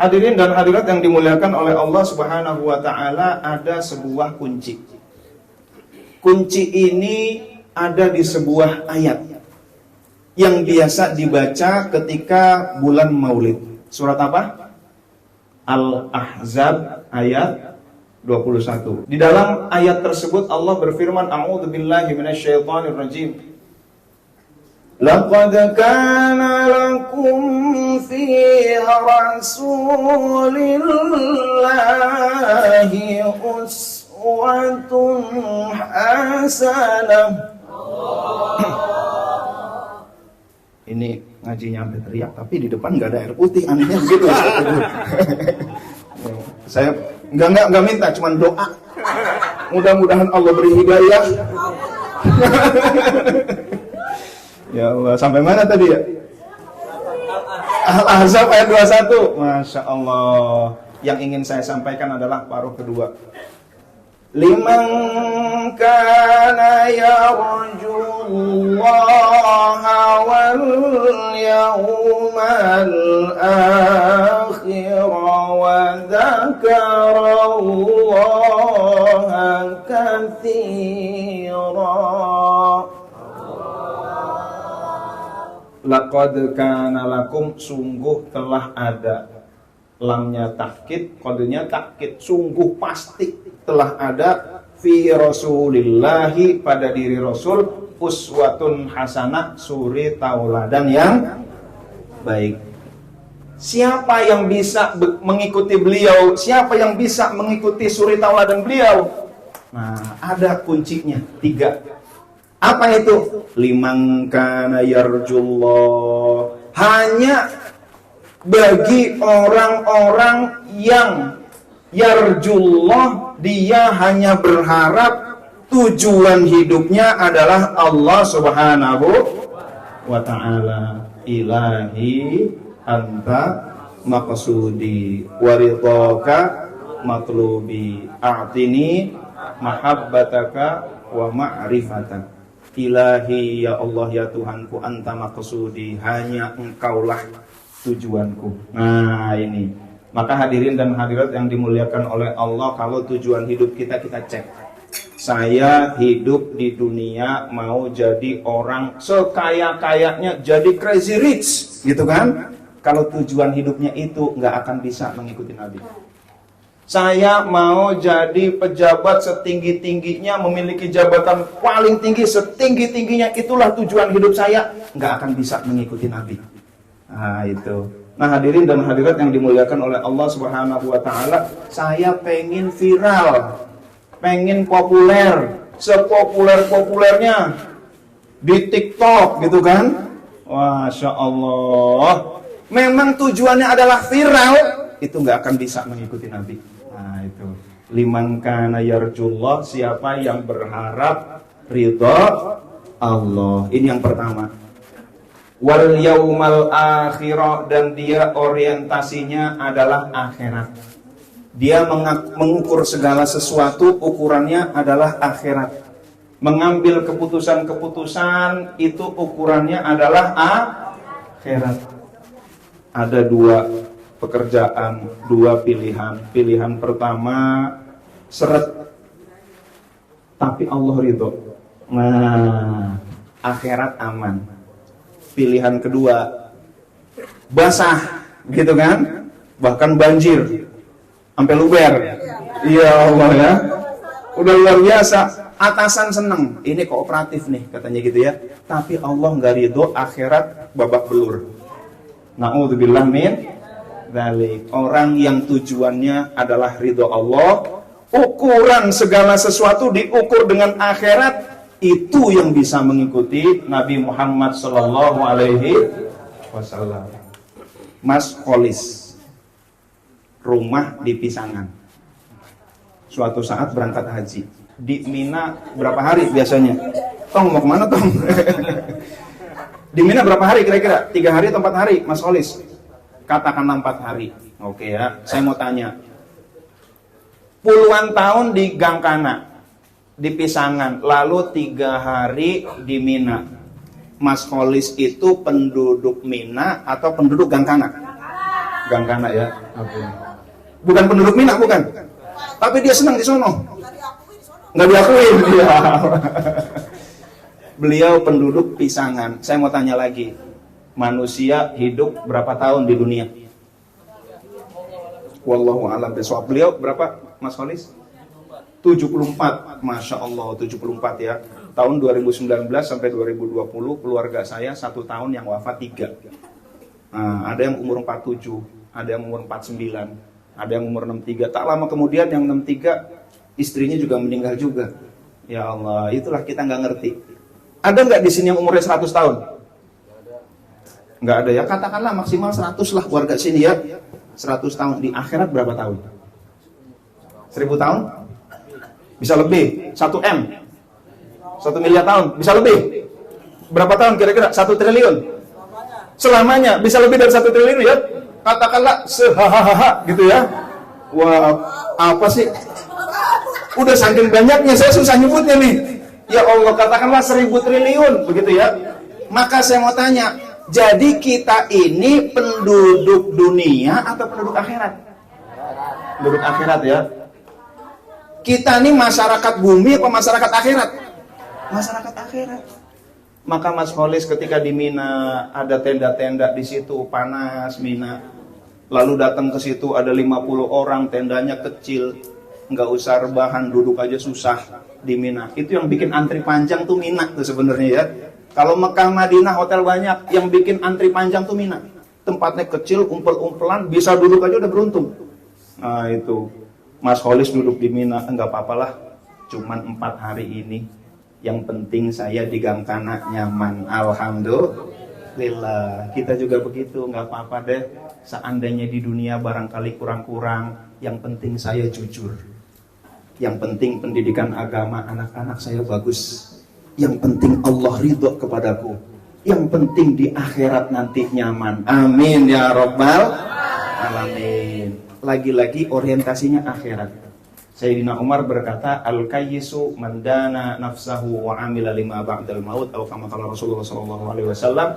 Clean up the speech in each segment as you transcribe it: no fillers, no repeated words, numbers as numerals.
Hadirin dan hadirat yang dimuliakan oleh Allah Subhanahu wa taala, ada sebuah kunci. Kunci ini ada di sebuah ayat yang biasa dibaca ketika bulan Maulid. Surat apa? Al-Ahzab ayat 21. Di dalam ayat tersebut Allah berfirman, A'udzubillahi minasyaitonir rajim. Laqad kana lakum fi rasulillahi uswatun hasanah. Ini ngajinya sampai teriak, tapi di depan nggak ada air putih, anehnya begitu. Saya nggak minta, cuman doa. Mudah-mudahan Allah beri hidayah. Ya Allah, sampai mana tadi ya? Al-Ahzab ayat 21. Masya Allah. Yang ingin saya sampaikan adalah paruh kedua. Liman kana yarjullaha wal yawmal akhir wa dzakarallaha katsira. Laqad kana lakum, sungguh telah ada. Lamnya takkid, qadnya takkid, sungguh pasti telah ada fi rasulillahi, pada diri Rasul, uswatun hasanah, suri tauladan yang baik. Siapa yang bisa mengikuti beliau? Siapa yang bisa mengikuti suri tauladan beliau? Nah, ada kuncinya 3. Apa itu? Liman kana yarjullah, hanya bagi orang-orang yang yarjullah, dia hanya berharap tujuan hidupnya adalah Allah Subhanahu wa ta'ala. Ilahi anta maqsudi waridhaka matlubi a'tini mahabbataka wa ma'rifataka. Ilahi, ya Allah, ya Tuhanku, anta maqsudi, hanya engkaulah tujuanku. Nah ini, maka hadirin dan hadirat yang dimuliakan oleh Allah, kalau tujuan hidup kita cek. Saya hidup di dunia mau jadi orang sekaya-kayanya, jadi crazy rich, gitu kan? Kalau tujuan hidupnya itu, nggak akan bisa mengikuti Nabi. Saya mau jadi pejabat setinggi-tingginya, memiliki jabatan paling tinggi, setinggi-tingginya, itulah tujuan hidup saya, nggak akan bisa mengikuti Nabi. Nah itu. Nah hadirin dan hadirat yang dimuliakan oleh Allah Subhanahu wa ta'ala, saya pengen viral, pengen populer, sepopuler-populernya di TikTok, gitu kan? Masya Allah. Memang tujuannya adalah viral, itu nggak akan bisa mengikuti Nabi. Nah itu. Liman kana yarjullah, siapa yang berharap ridha Allah. Ini yang pertama. Wal yaumal akhirah, dan dia orientasinya adalah akhirat. Dia mengukur segala sesuatu, ukurannya adalah akhirat. Mengambil keputusan-keputusan itu ukurannya adalah akhirat. Ada 2 pekerjaan, 2 pilihan. Pilihan pertama seret, tapi Allah ridho. Nah, akhirat aman. Pilihan kedua basah, gitu kan? Bahkan banjir sampai luber. Ya Allah ya. Udah luar biasa. Atasan seneng, ini kooperatif nih katanya gitu ya. Tapi Allah nggak ridho, akhirat babak belur. Na'udzubillah min dzalik. Orang yang tujuannya adalah ridho Allah, ukuran segala sesuatu diukur dengan akhirat, itu yang bisa mengikuti Nabi Muhammad sallallahu alaihi wasallam. Mas Kholis, rumah di Pisangan. Suatu saat berangkat haji. Di Mina berapa hari biasanya? Tong mau kemana Tong? Di Mina berapa hari kira-kira? 3 hari atau 4 hari, Mas Kholis? Katakanlah 4 hari. Oke ya, saya mau tanya. Puluhan tahun di Gangkana, di Pisangan, lalu 3 hari di Mina. Mas Kholis itu penduduk Mina atau penduduk Gangkana? Gang Kana ya. Bukan penduduk Mina, bukan. Tapi dia senang di sono. Nggak diakuin. Ya. Beliau penduduk Pisangan. Saya mau tanya lagi. Manusia hidup berapa tahun di dunia? Wallahu a'lam bishawab. Beliau berapa, Mas Kholis? 74. Masya Allah, 74 ya. Tahun 2019 sampai 2020 keluarga saya 1 tahun yang wafat 3. Nah, ada yang umur 47, ada yang umur 49, ada yang umur 63. Tak lama kemudian yang 63 istrinya juga meninggal juga. Ya Allah, itulah kita nggak ngerti. Ada nggak di sini yang umurnya 100 tahun? Nggak ada ya. Katakanlah maksimal 100 lah warga sini ya. 100 tahun. Di akhirat berapa tahun? 1000 tahun? Bisa lebih. 1 M. 1 miliar tahun. Bisa lebih. Berapa tahun kira-kira? 1 triliun. Selamanya. Bisa lebih dari 1 triliun ya. Katakanlah sehahaha gitu ya. Wah, apa sih? Udah saking banyaknya saya susah nyebutnya nih. Ya Allah, katakanlah 1000 triliun begitu ya. Maka saya mau tanya, jadi kita ini penduduk dunia atau penduduk akhirat? Penduduk akhirat ya. Kita ini masyarakat bumi apa masyarakat akhirat? Masyarakat akhirat. Maka Mas Kholis ketika di Mina ada tenda-tenda di situ panas Mina. Lalu datang ke situ ada 50 orang, tendanya kecil, nggak usah rebahan, duduk aja susah di Mina. Itu yang bikin antri panjang tuh Mina tuh sebenarnya ya. Kalau Mekah Madinah hotel banyak, yang bikin antri panjang tuh Mina. Tempatnya kecil, umpel-umpelan, bisa duduk aja udah beruntung. Nah itu, Mas Kholis duduk di Mina, enggak apa-apalah, cuman 4 hari ini. Yang penting saya di Gang Kana nyaman, alhamdulillah. Kita juga begitu, enggak apa-apa deh. Seandainya di dunia barangkali kurang-kurang, yang penting saya jujur. Yang penting pendidikan agama anak-anak saya bagus. Yang penting Allah ridho kepadaku. Yang penting di akhirat nanti nyaman. Amin ya rabbal alamin. Lagi-lagi orientasinya akhirat. Sayyidina Umar berkata, al-kayyisu man dana nafsahu wa amila lima ba'dal maut, atau kama qala Rasulullah sallallahu alaihi wasallam.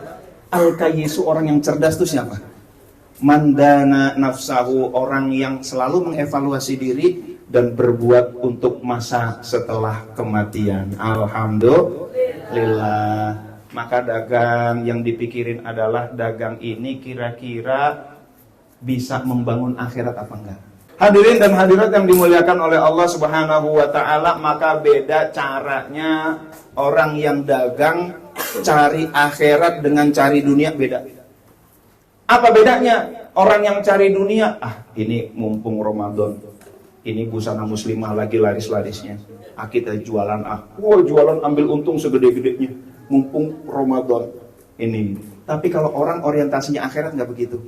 Al-kayyisu, orang yang cerdas itu siapa? Man dana nafsahu, orang yang selalu mengevaluasi diri dan berbuat untuk masa setelah kematian. Alhamdulillah. Maka dagang yang dipikirin adalah dagang ini kira-kira bisa membangun akhirat apa enggak. Hadirin dan hadirat yang dimuliakan oleh Allah Subhanahu wa taala, maka beda caranya orang yang dagang cari akhirat dengan cari dunia, beda. Apa bedanya? Orang yang cari dunia, ini mumpung Ramadan, ini busana muslimah lagi laris-larisnya, kita jualan, jualan ambil untung segede-gedenya, mumpung Ramadan ini. Tapi kalau orang orientasinya akhirat nggak begitu.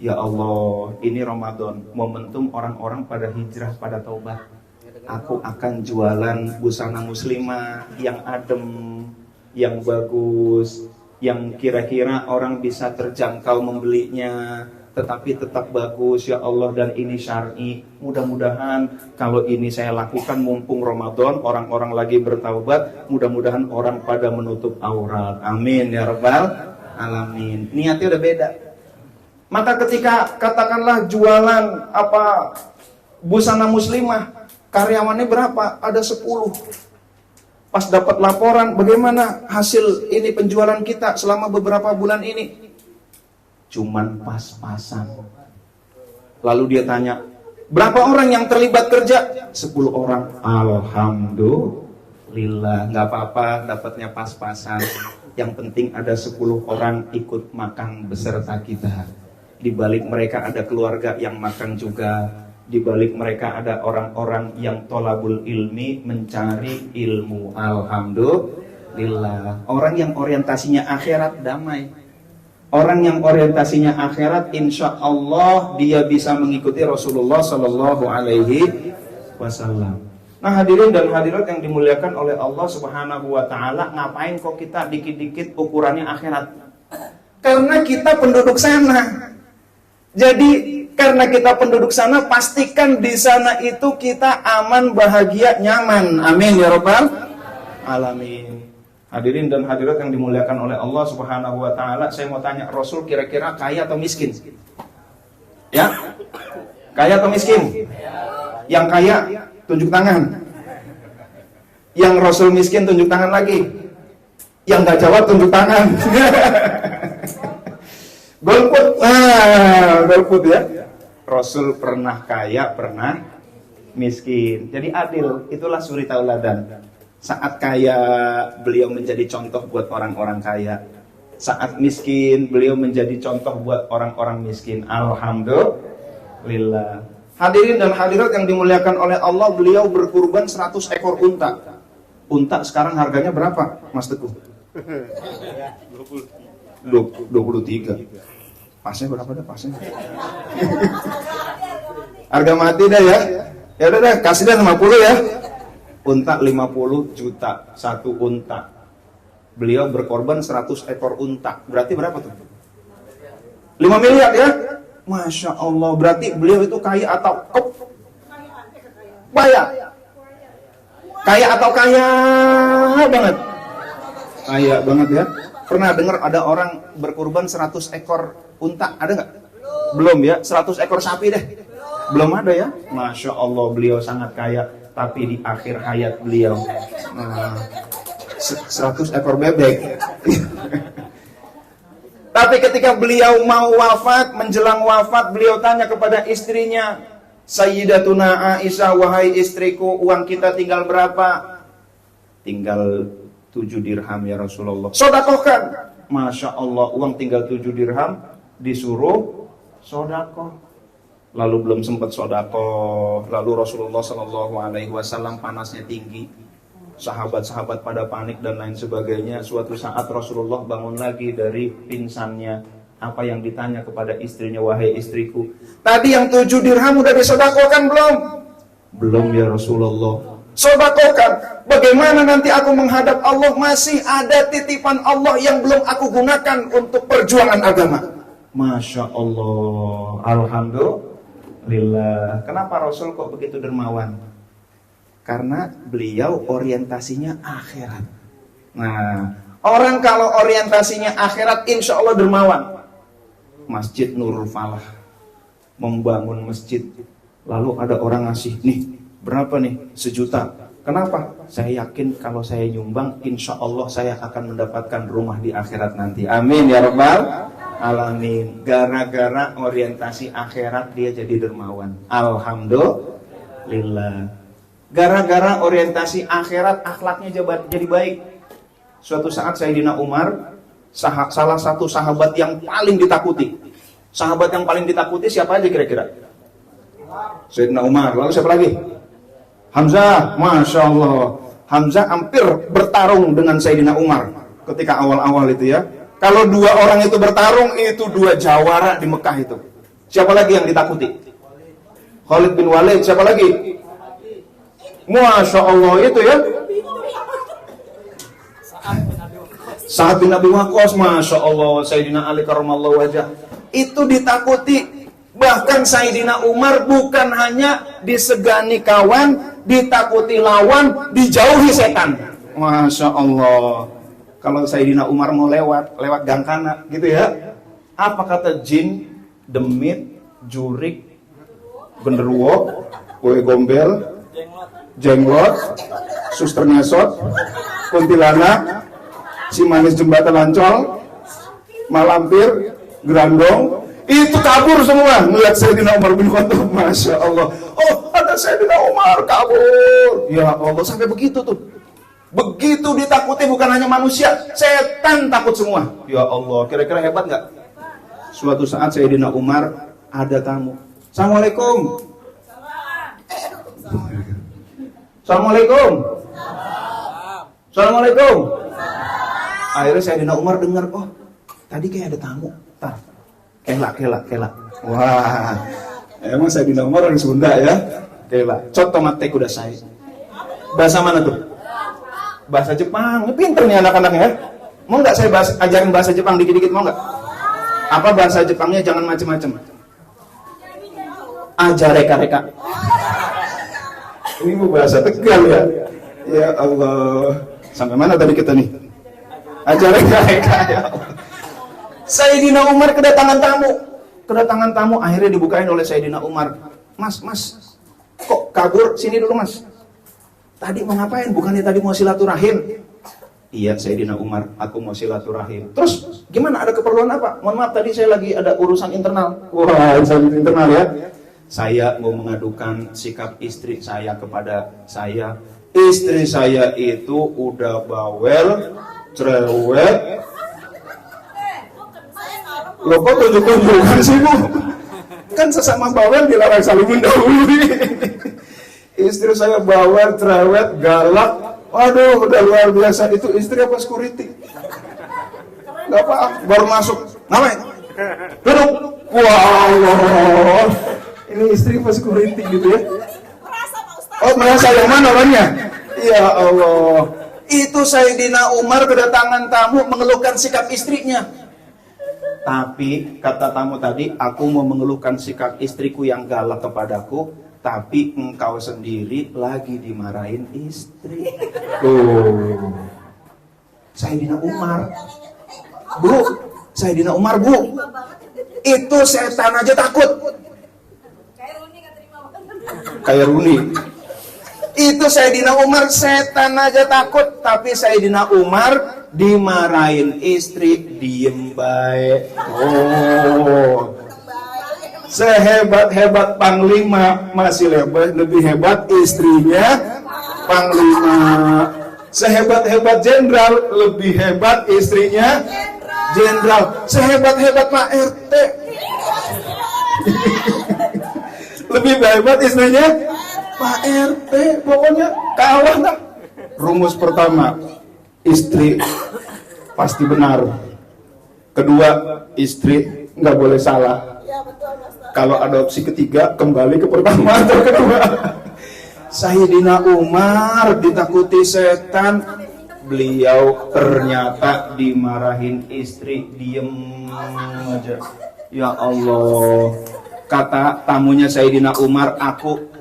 Ya Allah, ini Ramadan, momentum orang-orang pada hijrah, pada taubat. Aku akan jualan busana muslimah yang adem, yang bagus, yang kira-kira orang bisa terjangkau membelinya, tetapi tetap bagus ya Allah, dan ini syar'i. Mudah-mudahan kalau ini saya lakukan mumpung Ramadan, orang-orang lagi bertaubat, mudah-mudahan orang pada menutup aurat. Amin ya rabbal alamin. Niatnya udah beda. Maka ketika katakanlah jualan busana muslimah, karyawannya berapa? Ada 10. Pas dapat laporan, bagaimana hasil ini penjualan kita selama beberapa bulan ini? Cuman pas-pasan. Lalu dia tanya, berapa orang yang terlibat kerja? 10 orang. Alhamdulillah, nggak apa-apa, dapatnya pas-pasan. Yang penting ada 10 orang ikut makan beserta kita. Di balik mereka ada keluarga yang makan juga. Di balik mereka ada orang-orang yang tolabul ilmi, mencari ilmu. Alhamdulillah. Orang yang orientasinya akhirat damai. Orang yang orientasinya akhirat, insya Allah dia bisa mengikuti Rasulullah Sallallahu Alaihi Wasallam. Nah hadirin dan hadirat yang dimuliakan oleh Allah Subhanahu Wa Taala, ngapain kok kita dikit-dikit ukurannya akhirat? Karena kita penduduk sana. Jadi karena kita penduduk sana, pastikan di sana itu kita aman, bahagia, nyaman. Amin ya rabbal alamin. Hadirin dan hadirat yang dimuliakan oleh Allah Subhanahu wa taala, saya mau tanya, Rasul kira-kira kaya atau miskin? Ya, kaya atau miskin? Yang kaya tunjuk tangan. Yang Rasul miskin tunjuk tangan lagi. Yang nggak jawab tunjuk tangan. Golput, golput ya. Rasul pernah kaya, pernah miskin. Jadi adil. Itulah suri tauladan. Saat kaya, beliau menjadi contoh buat orang-orang kaya. Saat miskin, beliau menjadi contoh buat orang-orang miskin. Alhamdulillah. Hadirin dan hadirat yang dimuliakan oleh Allah, beliau berkurban 100 ekor unta. Unta sekarang harganya berapa, Mas Teguh? 23. Pasnya berapa dah pasnya? Harga mati dah ya. Ya udah dah, kasih dah 50 ya. Unta 50 juta satu unta. Beliau berkorban 100 ekor unta. Berarti berapa tuh? 5 miliar ya? Masya Allah. Berarti beliau itu kaya atau kaya? Kaya atau kaya banget? Kaya banget ya. Pernah dengar ada orang berkorban 100 ekor unta? Ada nggak? Belum ya. 100 ekor sapi deh. Belum ada ya. Masya Allah, beliau sangat kaya. Tapi di akhir hayat beliau 100 ekor bebek. Tapi ketika beliau mau wafat, menjelang wafat, beliau tanya kepada istrinya, Sayyidatuna Aisyah, wahai istriku, uang kita tinggal berapa? Tinggal 7 dirham ya Rasulullah. Sodakohkan. Masya Allah, uang tinggal 7 dirham, disuruh sodakoh. Lalu belum sempat sodakoh. Lalu Rasulullah SAW panasnya tinggi. Sahabat-sahabat pada panik dan lain sebagainya. Suatu saat Rasulullah bangun lagi dari pingsannya. Apa yang ditanya kepada istrinya, wahai istriku, tadi yang 7 dirham udah disodakohkan belum? Belum ya Rasulullah. Sodakohkan. Bagaimana nanti aku menghadap Allah, masih ada titipan Allah yang belum aku gunakan untuk perjuangan agama. Masya Allah. Alhamdulillah. Kenapa Rasul kok begitu dermawan? Karena beliau orientasinya akhirat. Nah, orang kalau orientasinya akhirat, insya Allah dermawan. Masjid Nurul Falah, membangun masjid. Lalu ada orang ngasih, nih berapa nih? 1 juta. Kenapa? Saya yakin kalau saya nyumbang, insya Allah saya akan mendapatkan rumah di akhirat nanti. Amin ya rabbal alamin. Gara-gara orientasi akhirat dia jadi dermawan. Alhamdulillah. Gara-gara orientasi akhirat, akhlaknya jadi baik. Suatu saat Sayyidina Umar, salah satu sahabat yang paling ditakuti. Sahabat yang paling ditakuti siapa aja kira-kira? Sayyidina Umar. Lalu siapa lagi? Hamzah. Masya Allah. Hamzah hampir bertarung dengan Sayyidina Umar ketika awal-awal itu ya. Kalau 2 orang itu bertarung, itu 2 jawara di Mekah itu. Siapa lagi yang ditakuti? Khalid bin Walid. Siapa lagi? Masya Allah itu ya. Sa'ad bin Abi Waqqas. Masya Allah. Sayyidina Ali karramallahu wajah. Itu ditakuti. Bahkan Sayyidina Umar bukan hanya disegani kawan, ditakuti lawan, dijauhi setan. Masya Allah. Kalau Sayyidina Umar mau lewat gang kanan gitu ya. Apa kata jin, demit, jurik, genderuwo, kue gombel, jenglot, suster ngesot, kuntilanak, si manis jembatan Ancol, malampir, gerandong, itu kabur semua melihat Sayyidina Umar bin Khattab. Masya Allah. Oh, ada Sayyidina Umar kabur. Ya Allah, sampai begitu tuh. Begitu ditakuti bukan hanya manusia, setan takut semua. Ya Allah, kira-kira hebat nggak? Suatu saat Sayyidina Umar ada tamu. Assalamualaikum. Assalamualaikum. Assalamualaikum. Akhirnya Sayyidina Umar dengar, oh tadi kayak ada tamu. Tar, kelak. Wah, emang Sayyidina Umar orang Sunda ya. Kelak. Contoh mate kuda saya. Bahasa mana tuh? Bahasa Jepang. Pinter nih anak-anaknya ya. Mau nggak saya ajarin bahasa Jepang dikit-dikit, mau nggak? Apa bahasa Jepangnya? Jangan macem-macem. Ajareka-reka. Ini bahasa Tegal ya. Ya Allah. Sampai mana tadi kita nih? Ajareka-reka ya Allah. Sayyidina Umar kedatangan tamu. Kedatangan tamu akhirnya dibukain oleh Sayyidina Umar. Mas, kok kabur? Sini dulu mas. Tadi mau ngapain? Bukannya tadi mau silaturahim? Iya Sayyidina Umar, aku mau silaturahim. Terus gimana? Ada keperluan apa? Mohon maaf tadi saya lagi ada urusan internal. Wah, urusan internal ya. Saya mau mengadukan sikap istri saya kepada saya. Istri saya itu udah bawel, cerewet. Loh kok tunjuk-tunjukkan sih Bu? Kan sesama bawel dilarang saling mendahului. Istri saya bawel, cerewet, galak. Waduh, udah luar biasa. Itu istri apa security? Gak apa, baru masuk. Ngapain? Duduk. Wow, ini istri apa security gitu ya? Oh, merasa yang mana orangnya? Ya Allah. Itu Sayyidina Umar kedatangan tamu mengeluhkan sikap istrinya. Tapi kata tamu tadi, aku mau mengeluhkan sikap istriku yang galak kepadaku, tapi engkau sendiri lagi dimarahin istri. Oh. Sayyidina Umar. Bu, Sayyidina Umar, Bu. Itu setan aja takut. Kayak Runi. Itu Sayyidina Umar, setan aja takut, tapi Sayyidina Umar dimarahin istri diem baik. Oh, sehebat-hebat panglima masih lebih hebat istrinya panglima. Sehebat-hebat jenderal lebih hebat istrinya jenderal. Sehebat-hebat Pak RT lebih hebat istrinya Pak RT. Pokoknya kalah lah. Rumus pertama, istri pasti benar. Kedua, istri nggak boleh salah. Kalau ada opsi ketiga, kembali ke pertama atau kedua. Sayyidina Umar ditakuti setan. Beliau ternyata dimarahin istri, diem aja. Ya Allah. Kata tamunya Sayyidina Umar, aku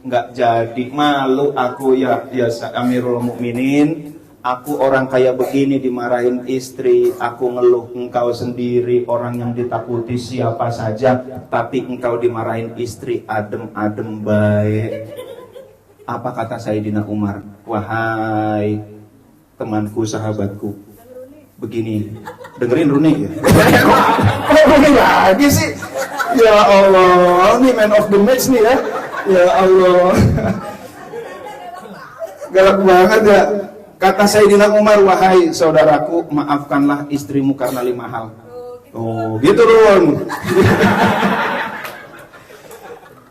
nggak jadi malu aku ya biasa Amirul Mukminin. Aku orang kayak begini dimarahin istri, aku ngeluh, engkau sendiri orang yang ditakuti siapa saja, tapi engkau dimarahin istri, adem-adem baik. Apa kata Sayyidina Umar? Wahai temanku, sahabatku, begini, dengerin Runi ya. Kok Runi lagi sih? Ya Allah, ini man of the match nih ya. Ya Allah, galak banget ya. Kata Sayyidina Umar, wahai saudaraku, maafkanlah istrimu karena 5 hal. Oh, gitu dong.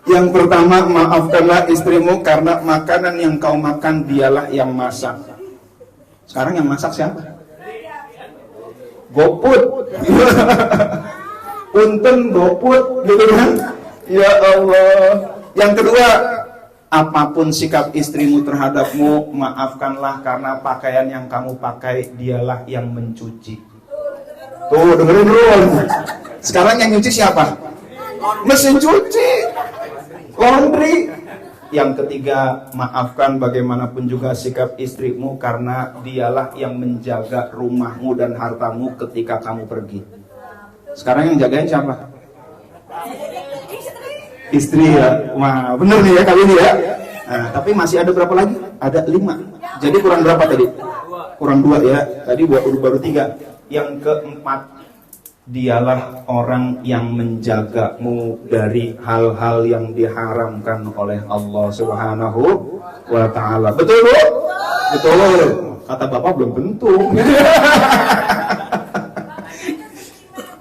Yang pertama, maafkanlah istrimu karena makanan yang kau makan dialah yang masak. Sekarang yang masak siapa? GoFood. Punten GoFood, gitu kan? Ya Allah. Yang kedua, apapun sikap istrimu terhadapmu, maafkanlah karena pakaian yang kamu pakai dialah yang mencuci. Tuh, dengerin dulu. Sekarang yang nyuci siapa? Mesin cuci, laundry. Yang ketiga, maafkan bagaimanapun juga sikap istrimu karena dialah yang menjaga rumahmu dan hartamu ketika kamu pergi. Sekarang yang jagain siapa? Istri ya. Wah, bener nih ya kali ini ya. Nah, tapi masih ada berapa lagi? Ada 5. Jadi kurang berapa tadi? Kurang 2 ya. Tadi baru 3. Yang keempat, dialah orang yang menjagamu dari hal-hal yang diharamkan oleh Allah Subhanahu wa ta'ala. Betul Bu? Betul. Kata Bapak belum tentu.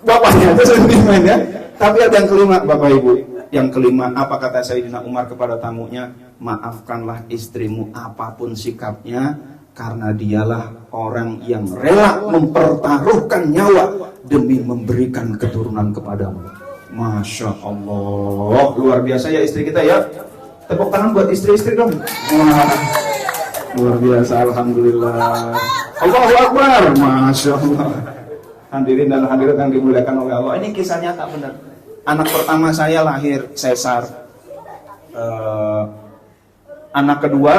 Bapaknya itu sentimen ya. Tapi ada yang kelima Bapak Ibu. Yang kelima, apa kata Sayyidina Umar kepada tamunya? Maafkanlah istrimu apapun sikapnya, karena dialah orang yang rela mempertaruhkan nyawa demi memberikan keturunan kepadamu. Masya Allah, luar biasa ya istri kita ya. Tepuk tangan buat istri-istri dong. Wah, luar biasa, alhamdulillah. Allahu Akbar, Masya Allah. Hadirin dan hadirat yang dimuliakan oleh Allah. Ini kisah nyata benar. Anak pertama saya lahir sesar. Anak kedua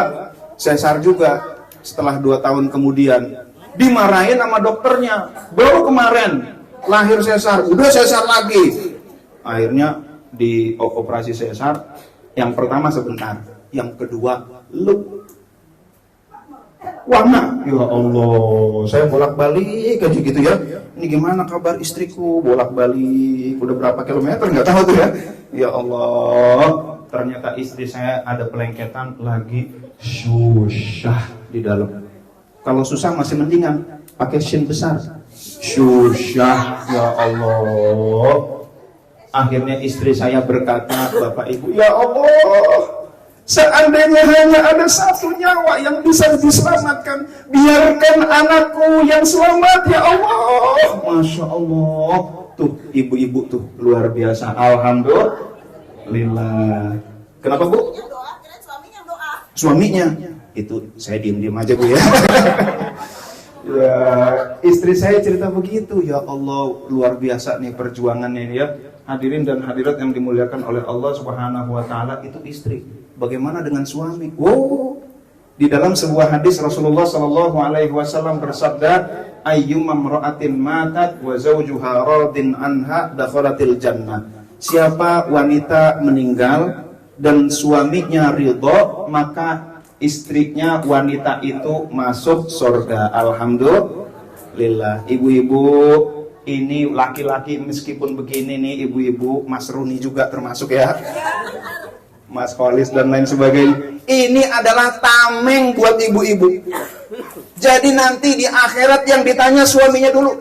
sesar juga. Setelah 2 tahun kemudian dimarahin sama dokternya. Baru kemarin lahir sesar, udah sesar lagi. Akhirnya di operasi sesar, yang pertama sebentar, yang kedua warna. Ya Allah, saya bolak-balik aja gitu ya. Ini gimana kabar istriku? Bolak-balik, udah berapa kilometer nggak tahu tuh ya. Ya Allah, ternyata istri saya ada pelengketan lagi susah di dalam. Kalau susah masih mendingan pakai shin besar. Susah, ya Allah. Akhirnya istri saya berkata, Bapak Ibu, ya Allah, seandainya hanya ada satu nyawa yang bisa diselamatkan, biarkan anakku yang selamat, ya Allah. Masya Allah. Tuh, ibu-ibu tuh, luar biasa. Alhamdulillah. Kenapa, Bu? Suaminya. Itu saya diem-diem aja, Bu ya. Ya, istri saya cerita begitu. Ya Allah, luar biasa nih perjuangannya ya. Hadirin dan hadirat yang dimuliakan oleh Allah Subhanahu wa taala, itu istri. Bagaimana dengan suami? Wow. Di dalam sebuah hadis Rasulullah sallallahu alaihi wasallam bersabda, ayyumma imra'atin matat wa zawjuha radin anha dakhalatil jannah. Siapa wanita meninggal dan suaminya ridho, maka istrinya wanita itu masuk surga. Alhamdulillah. Ibu-ibu, ini laki-laki meskipun begini nih ibu-ibu, Mas Runi juga termasuk ya, Mas Kholis dan lain sebagainya. Ini adalah tameng buat ibu-ibu. Jadi nanti di akhirat yang ditanya suaminya dulu.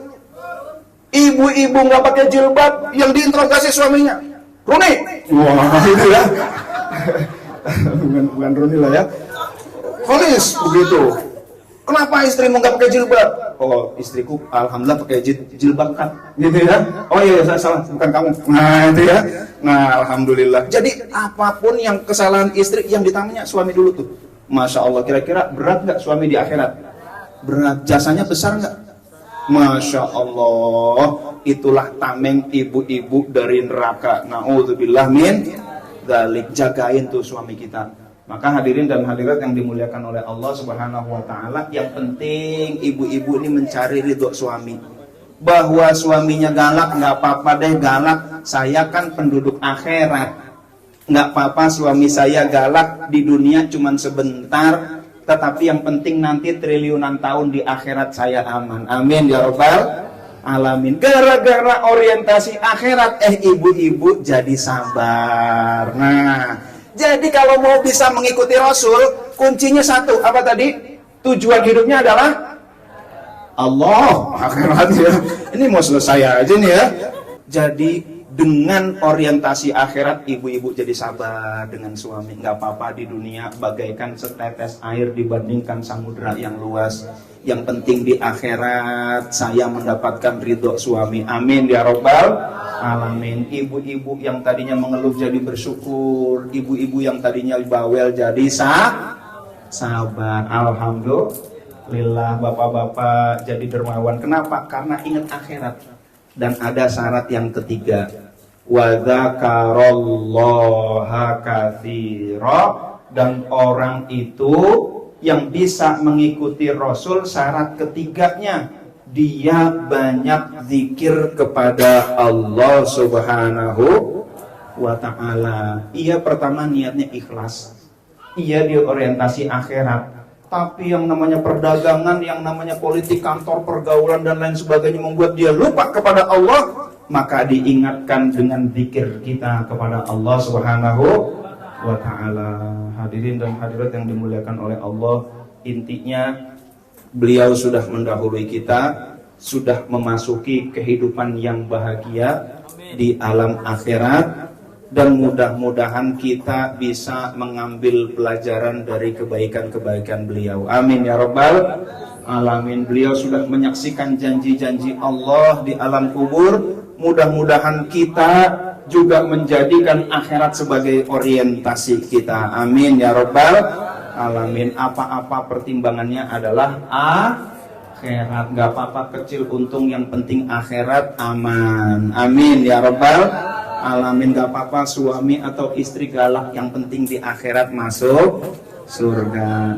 Ibu-ibu nggak pakai jilbab, yang diinterogasi suaminya. Runi, wah itu ya. bukan Runi lah ya. Kholis begitu. Kenapa istrimu nggak pakai jilbab? Oh, istriku alhamdulillah pakai jilbab kan, gitu ya. Oh iya, saya salah, bukan kamu. Nah itu ya. Nah alhamdulillah. Jadi apapun yang kesalahan istri yang ditanya suami dulu tuh. Masya Allah. Kira-kira berat nggak suami di akhirat? Berat. Jasanya besar nggak? Masya Allah. Itulah tameng ibu-ibu dari neraka. Na'udzubillah min dzalik. Jagain tuh suami kita. Maka hadirin dan hadirat yang dimuliakan oleh Allah Subhanahu wa taala, yang penting ibu-ibu ini mencari ridho suami. Bahwa suaminya galak, nggak apa-apa deh galak. Saya kan penduduk akhirat. Nggak apa-apa suami saya galak di dunia cuman sebentar, tetapi yang penting nanti triliunan tahun di akhirat saya aman. Amin ya rabbal alamin. Gara-gara orientasi akhirat, ibu-ibu jadi sabar. Nah, jadi kalau mau bisa mengikuti Rasul, kuncinya satu, apa tadi? Tujuan hidupnya adalah Allah, akhirat ya. Ini mau selesai aja nih ya. Jadi dengan orientasi akhirat, ibu-ibu jadi sabar dengan suami. Nggak apa-apa di dunia bagaikan setetes air dibandingkan samudra yang luas. Yang penting di akhirat saya mendapatkan ridho suami. Amin ya rabbal alamin. Ibu-ibu yang tadinya mengeluh jadi bersyukur. Ibu-ibu yang tadinya bawel jadi sabar. Alhamdulillah. Bapak-bapak jadi dermawan. Kenapa? Karena ingat akhirat. Dan ada syarat yang ketiga, wa dzakarallaha katsira. Dan orang itu yang bisa mengikuti Rasul, syarat ketiganya, dia banyak zikir kepada Allah Subhanahu wa ta'ala. Ia pertama niatnya ikhlas, ia diorientasi akhirat. Tapi yang namanya perdagangan, yang namanya politik, kantor, pergaulan dan lain sebagainya membuat dia lupa kepada Allah, maka diingatkan dengan zikir kita kepada Allah Subhanahu wa ta'ala. Hadirin dan hadirat yang dimuliakan oleh Allah, intinya beliau sudah mendahului kita, sudah memasuki kehidupan yang bahagia di alam akhirat. Dan mudah-mudahan kita bisa mengambil pelajaran dari kebaikan-kebaikan beliau. Amin ya rabbal alamin. Beliau sudah menyaksikan janji-janji Allah di alam kubur. Mudah-mudahan kita juga menjadikan akhirat sebagai orientasi kita. Amin ya rabbal alamin. Apa-apa pertimbangannya adalah akhirat. Gak apa-apa kecil untung, yang penting akhirat aman. Amin ya rabbal alamin. Gak apa-apa suami atau istri galak, yang penting di akhirat masuk surga.